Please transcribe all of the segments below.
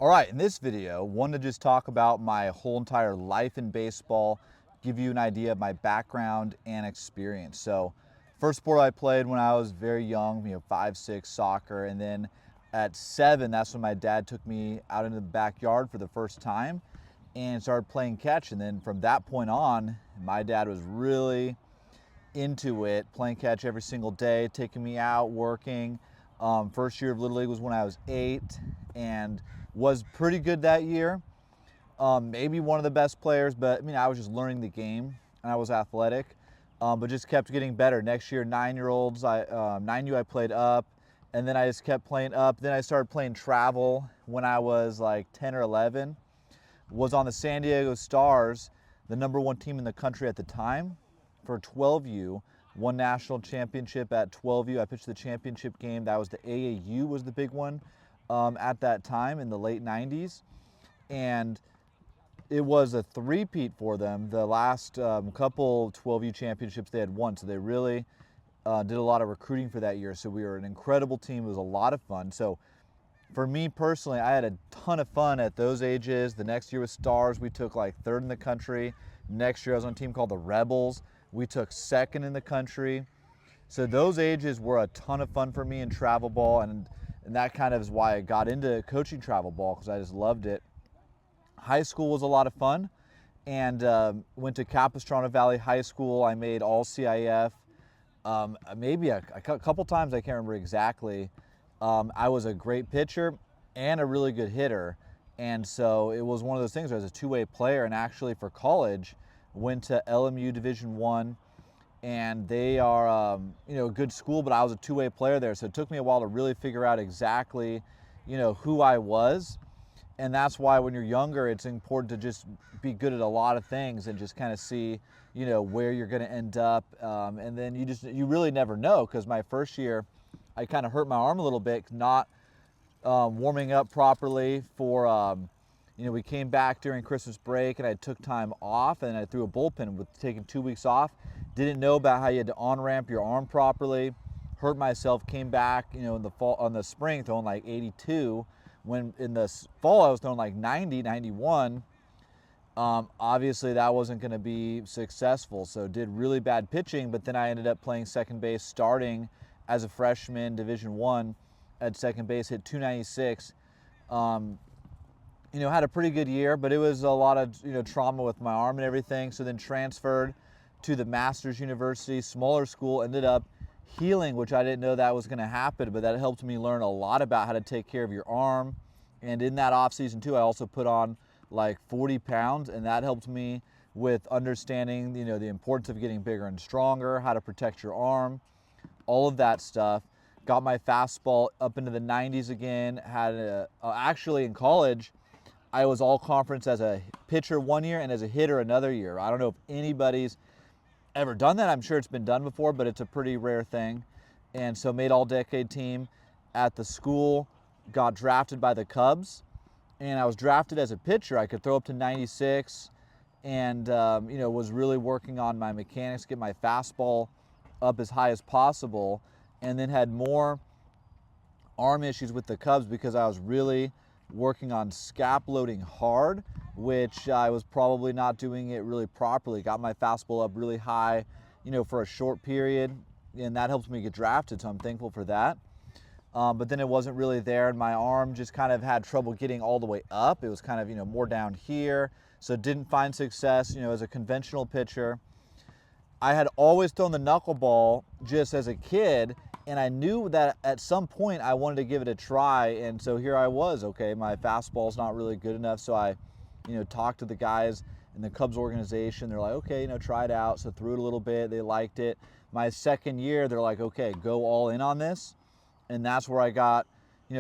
All right, in this video, wanted to just talk about my whole entire life in baseball, give you an idea of my background and experience. So, first sport I played when I was very young, 5, 6, soccer, and then at 7, that's when my dad took me out into the backyard for the first time and started playing catch. And then from that point on, my dad was really into it, playing catch every single day, taking me out, working. First year of Little League was when I was 8 and was pretty good that year. Maybe one of the best players, but I was just learning the game and I was athletic, but just kept getting better. Next year, 9-year-olds, 9U I played up, and then I just kept playing up. Then I started playing travel when I was like 10 or 11. Was on the San Diego Stars, the #1 team in the country at the time for 12U. Won national championship at 12U. I pitched the championship game. That was the AAU was the big one at that time in the late 90s. And it was a three-peat for them. The last couple 12U championships they had won. So they really did a lot of recruiting for that year. So we were an incredible team. It was a lot of fun. So for me personally, I had a ton of fun at those ages. The next year with Stars, we took like 3rd in the country. Next year I was on a team called the Rebels. We took 2nd in the country. So those ages were a ton of fun for me in travel ball, and that kind of is why I got into coaching travel ball, because I just loved it. High school was a lot of fun, and went to Capistrano Valley High School. I made all CIF. Maybe a couple times, I can't remember exactly. I was a great pitcher and a really good hitter, and so it was one of those things where I was a two-way player. And actually for college, went to LMU Division I, and they are a good school, but I was a two-way player there, so it took me a while to really figure out exactly who I was. And that's why when you're younger, it's important to just be good at a lot of things and just kind of see where you're going to end up. And then you really never know, because my first year I kind of hurt my arm a little bit, not warming up properly for we came back during Christmas break and I took time off, and I threw a bullpen with taking 2 weeks off. Didn't know about how you had to on-ramp your arm properly. Hurt myself, came back in the fall, on the spring, throwing like 82. When in the fall I was throwing like 90, 91. Obviously that wasn't going to be successful, so did really bad pitching, but then I ended up playing second base, starting as a freshman, Division I at second base, hit 296. Had a pretty good year, but it was a lot of trauma with my arm and everything. So then transferred to the Masters University, smaller school, ended up healing, which I didn't know that was going to happen, but that helped me learn a lot about how to take care of your arm. And in that off season too, I also put on like 40 pounds, and that helped me with understanding the importance of getting bigger and stronger, how to protect your arm, all of that stuff. Got my fastball up into the 90s again. Actually in college, I was all conference as a pitcher one year and as a hitter another year. I don't know if anybody's ever done that. I'm sure it's been done before, but it's a pretty rare thing. And so made all-decade team at the school, got drafted by the Cubs, and I was drafted as a pitcher. I could throw up to 96, and was really working on my mechanics, get my fastball up as high as possible, and then had more arm issues with the Cubs because I was really working on scap loading hard, which I was probably not doing it really properly. Got my fastball up really high, for a short period, and that helped me get drafted, so I'm thankful for that. But then it wasn't really there, and my arm just kind of had trouble getting all the way up. It was kind of, more down here, so didn't find success, as a conventional pitcher. I had always thrown the knuckleball just as a kid, and I knew that at some point I wanted to give it a try, and so here I was. Okay, my fastball's not really good enough, so I, talked to the guys in the Cubs organization. They're like, okay, try it out. So threw it a little bit. They liked it. My second year, they're like, okay, go all in on this, and that's where I got,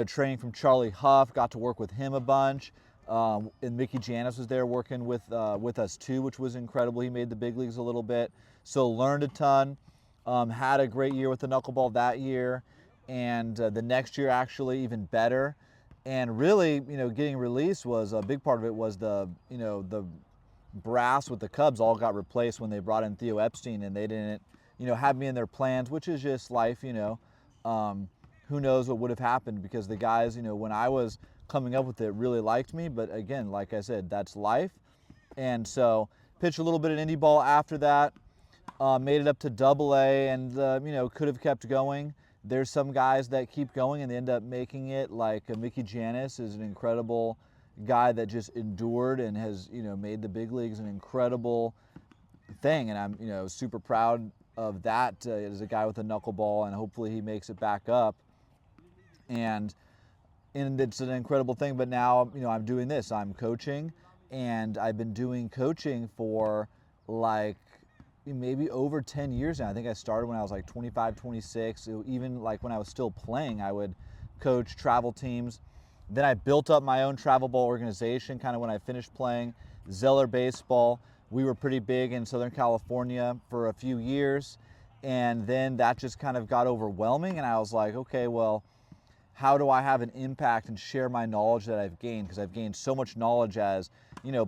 training from Charlie Huff. Got to work with him a bunch. And Mickey Janis was there working with us too, which was incredible. He made the big leagues a little bit, so learned a ton. Had a great year with the knuckleball that year, and the next year actually even better. And really, getting released was a big part of it. Was the brass with the Cubs all got replaced when they brought in Theo Epstein, and they didn't have me in their plans, which is just life. Who knows what would have happened, because the guys, when I was coming up with it really liked me, but again, like I said, that's life. And so pitched a little bit of indie ball after that, made it up to AA, and could have kept going. There's some guys that keep going and they end up making it, like Mickey Janis is an incredible guy that just endured and has made the big leagues an incredible thing, and I'm super proud of that as a guy with a knuckleball, and hopefully he makes it back up. And it's an incredible thing. But now I'm doing this. I'm coaching, and I've been doing coaching for like maybe over 10 years now. I think I started when I was like 25, 26. Even like when I was still playing, I would coach travel teams. Then I built up my own travel ball organization kind of when I finished playing Zeller baseball. We were pretty big in Southern California for a few years, and then that just kind of got overwhelming, and I was like, okay, well, how do I have an impact and share my knowledge that I've gained? Because I've gained so much knowledge as,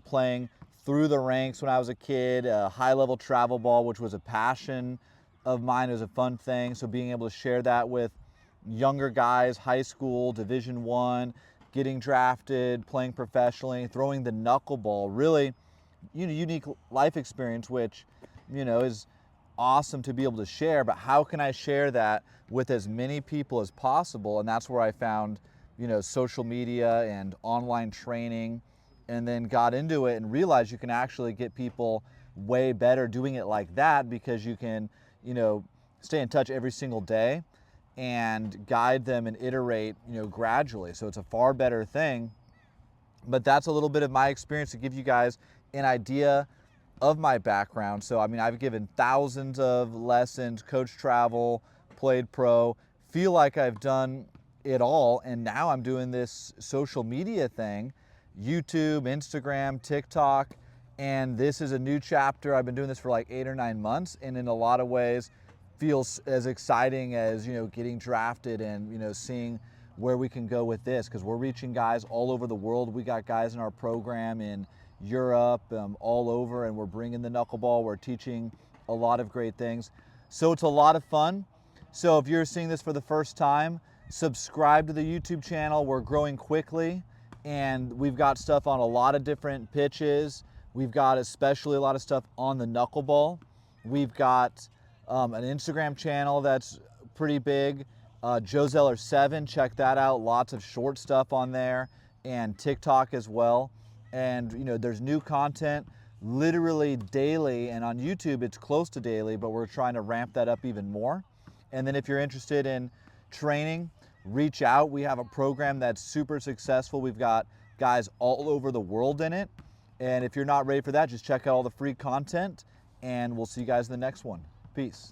playing through the ranks when I was a kid, high-level travel ball, which was a passion of mine. It was a fun thing. So being able to share that with younger guys, high school, Division I, getting drafted, playing professionally, throwing the knuckleball, really unique life experience, which, is awesome to be able to share. But how can I share that with as many people as possible? And that's where I found, social media and online training, and then got into it and realized you can actually get people way better doing it like that, because you can, stay in touch every single day and guide them and iterate, gradually. So it's a far better thing. But that's a little bit of my experience to give you guys an idea of my background. So, I've given thousands of lessons, coached travel, played pro, feel like I've done it all. And now I'm doing this social media thing, YouTube, Instagram, TikTok, and this is a new chapter. I've been doing this for like 8 or 9 months, and in a lot of ways feels as exciting as, getting drafted and, seeing where we can go with this, because we're reaching guys all over the world. We got guys in our program in Europe, all over, and we're bringing the knuckleball. We're teaching a lot of great things. So it's a lot of fun. So if you're seeing this for the first time, subscribe to the YouTube channel. We're growing quickly, and we've got stuff on a lot of different pitches. We've got especially a lot of stuff on the knuckleball. We've got an Instagram channel that's pretty big, Joe Zeller 7, check that out. Lots of short stuff on there, and TikTok as well. And there's new content literally daily, and on YouTube it's close to daily, but we're trying to ramp that up even more. And then if you're interested in training, reach out. We have a program that's super successful. We've got guys all over the world in it. And if you're not ready for that, just check out all the free content, and we'll see you guys in the next one. Peace.